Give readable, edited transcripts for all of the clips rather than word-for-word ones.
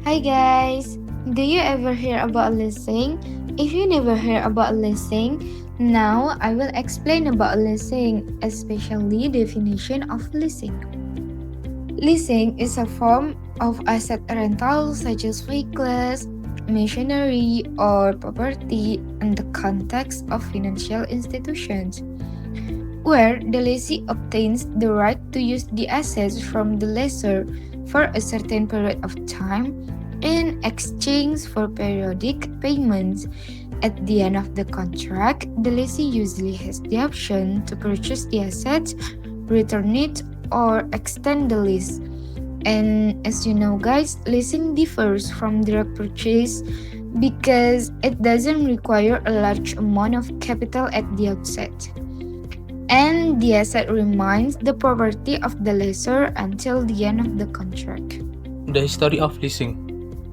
Hi guys! Do you ever hear about leasing? If you never hear about leasing, now I will explain about leasing, especially definition of leasing. Leasing is a form of asset rental such as vehicles, machinery, or property in the context of financial institutions, where the lessee obtains the right to use the assets from the lessor for a certain period of time in exchange for periodic payments. At the end of the contract, the lessee usually has the option to purchase the assets, return it, or extend the lease. And as you know, guys, leasing differs from direct purchase because it doesn't require a large amount of capital at the outset. And the asset remains the property of the lessor until the end of the contract. The history of leasing.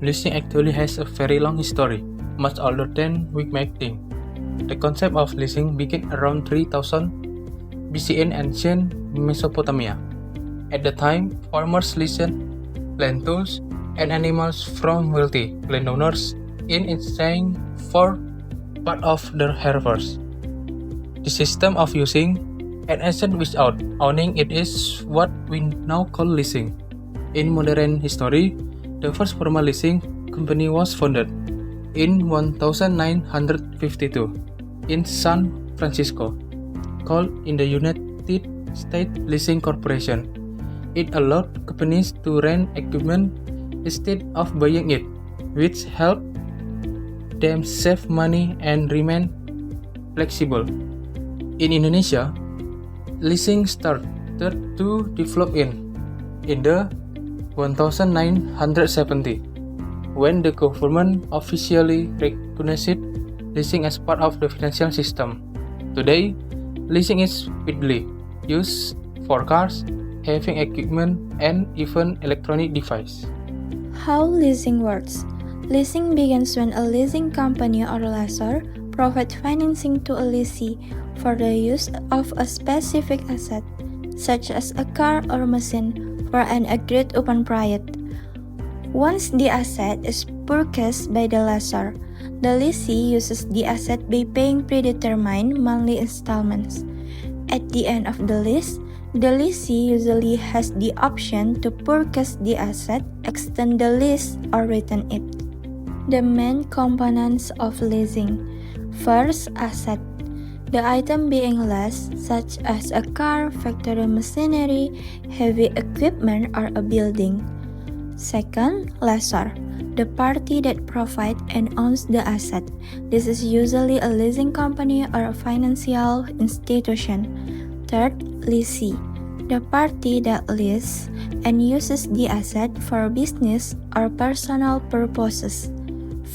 Leasing actually has a very long history, much older than we might think. The concept of leasing began around 3000 BC in ancient Mesopotamia. At the time, farmers leased land tools and animals from wealthy landowners in exchange for part of their harvest. The system of using an asset without owning it is what we now call leasing. In modern history, the first formal leasing company was founded in 1952 in San Francisco, called in the United States Leasing Corporation. It allowed companies to rent equipment instead of buying it, which helped them save money and remain flexible. In Indonesia, leasing started to develop in the 1970 when the government officially recognized leasing as part of the financial system. Today, leasing is widely used for cars, heavy equipment, and even electronic devices. How leasing works. Leasing begins when a leasing company or lessor provides financing to a lessee for the use of a specific asset, such as a car or machine, for an agreed upon period. Once the asset is purchased by the lessor, the lessee uses the asset by paying predetermined monthly installments. At the end of the lease, the lessee usually has the option to purchase the asset, extend the lease, or return it. The main components of leasing. First, asset. The item being leased, such as a car, factory machinery, heavy equipment, or a building. Second, lessor. The party that provides and owns the asset. This is usually a leasing company or a financial institution. Third, lessee. The party that leases and uses the asset for business or personal purposes.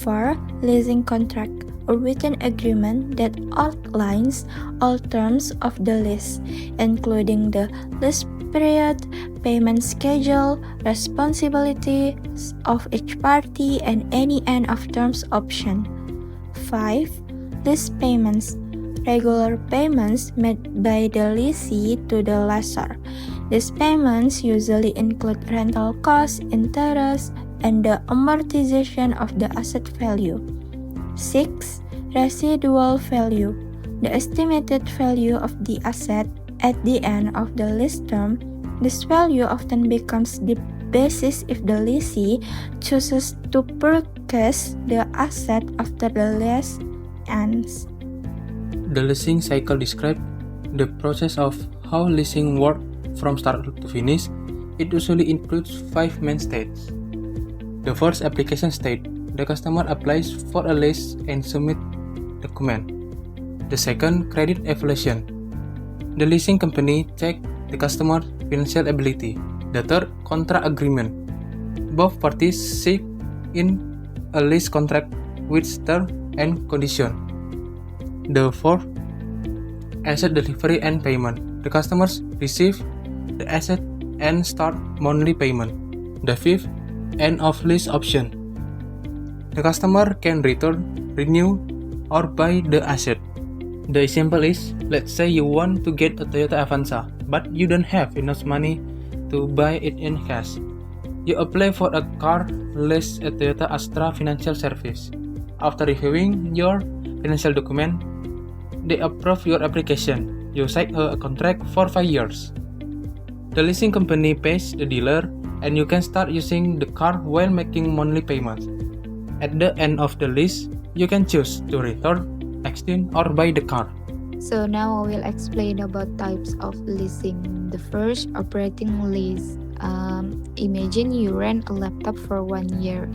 4. Leasing contract, a written agreement that outlines all terms of the lease, including the lease period, payment schedule, responsibilities of each party, and any end of terms option. 5. Lease payments, regular payments made by the lessee to the lessor. These payments usually include rental costs, interest, and the amortization of the asset value. 6. Residual value, the estimated value of the asset at the end of the lease term. This value often becomes the basis if the lessee chooses to purchase the asset after the lease ends. The leasing cycle describes the process of how leasing works from start to finish. It usually includes 5 main stages. The first, application stage. The customer applies for a lease and submits document. The second, credit evaluation. The leasing company checks the customer's financial ability. The third, contract agreement. Both parties seek in a lease contract with terms and conditions. The fourth, asset delivery and payment. The customers receive the asset and start monthly payment. The fifth, end of lease option. The customer can return, renew, or buy the asset. The example is, let's say you want to get a Toyota Avanza, but you don't have enough money to buy it in cash. You apply for a car lease at Toyota Astra Financial Service. After reviewing your financial document, they approve your application. You sign a contract for 5 years. The leasing company pays the dealer, and you can start using the car while making monthly payments. At the end of the lease, you can choose to return, exchange, or buy the car. So now I will explain about types of leasing. The first, operating lease. Imagine you rent a laptop for 1 year.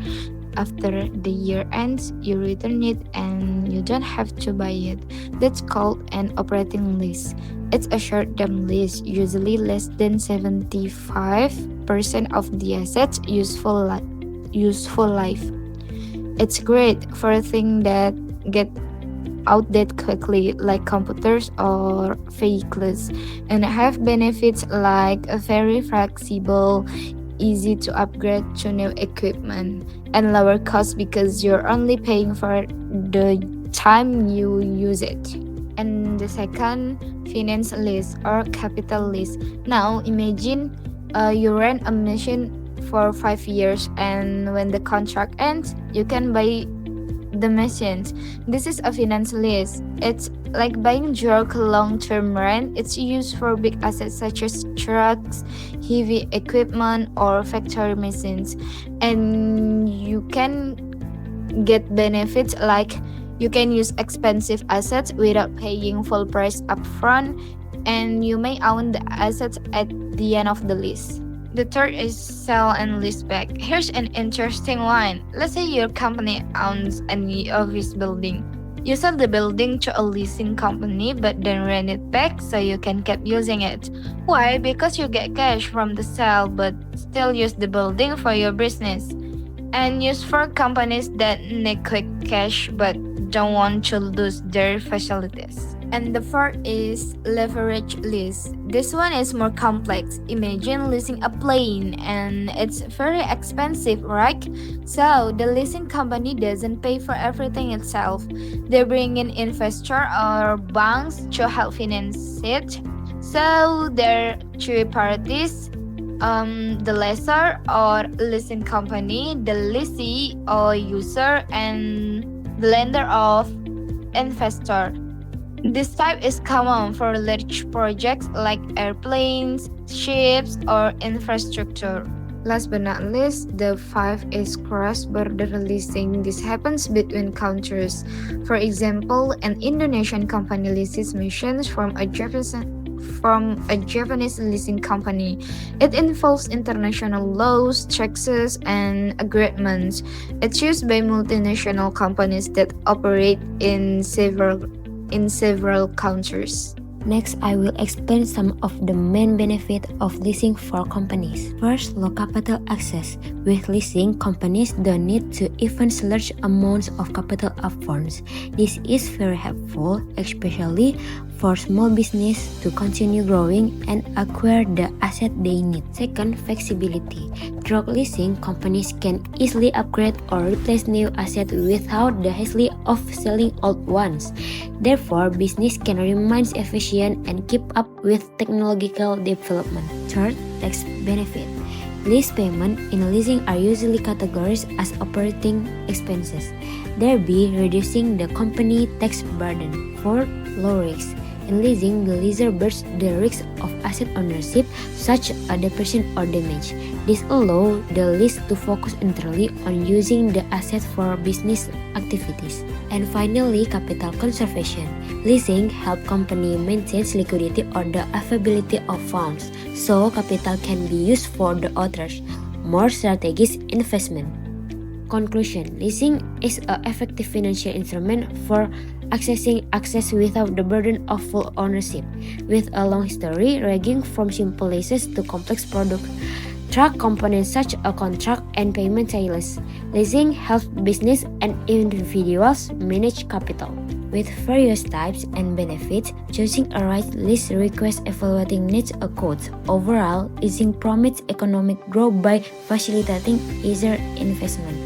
After the year ends, you return it and you don't have to buy it. That's called an operating lease. It's a short-term lease, usually less than 75% of the asset's useful life. It's great for things that get outdated quickly, like computers or vehicles, and have benefits like a very flexible, easy to upgrade to new equipment, and lower cost because you're only paying for the time you use it. And the second, finance lease or capital lease. Now imagine you rent a machine for 5 years, and when the contract ends, you can buy the machines. This is a finance lease. It's like buying drug long-term rent. It's used for big assets such as trucks, heavy equipment, or factory machines. And you can get benefits like you can use expensive assets without paying full price upfront, and you may own the assets at the end of the lease. The third is sell and lease back. Here's an interesting one. Let's say your company owns an office building. You sell the building to a leasing company but then rent it back so you can keep using it. Why? Because you get cash from the sale but still use the building for your business. And used for companies that need quick cash but don't want to lose their facilities. And the fourth is leverage lease. This one is more complex. Imagine leasing a plane and it's very expensive, right? So the leasing company doesn't pay for everything itself. They bring in investor or banks to help finance it. So there are three parties. The lessor or leasing company, the lessee or user, and the lender of investor. This type is common for large projects like airplanes, ships, or infrastructure. Last but not least, the fifth is cross-border leasing. This happens between countries. For example, an Indonesian company leases machines from a Japanese leasing company. It involves international laws, taxes, and agreements. It's used by multinational companies that operate in several countries. Next, I will explain some of the main benefits of leasing for companies. First, low capital access. With leasing, companies don't need to invest large amounts of capital upfront. This is very helpful, especially for small business to continue growing and acquire the asset they need. Second, flexibility. Through leasing, companies can easily upgrade or replace new assets without the hassle of selling old ones. Therefore, business can remain efficient and keep up with technological development. Third, tax benefit. Lease payments in leasing are usually categorized as operating expenses, thereby reducing the company tax burden. Fourth, low risk. In leasing, the lessor bears the risk of asset ownership, such as depreciation or damage. This allows the lease to focus entirely on using the asset for business activities. And finally, capital conservation. Leasing helps company maintain liquidity or the availability of funds, so capital can be used for the others, more strategic investment. Conclusion: leasing is an effective financial instrument for accessing access without the burden of full ownership. With a long history, ranging from simple leases to complex products, track components such as contract and payment tails. Leasing helps business and individuals manage capital. With various types and benefits, choosing a right lease requires evaluating needs a quote. Overall, leasing promotes economic growth by facilitating easier investment.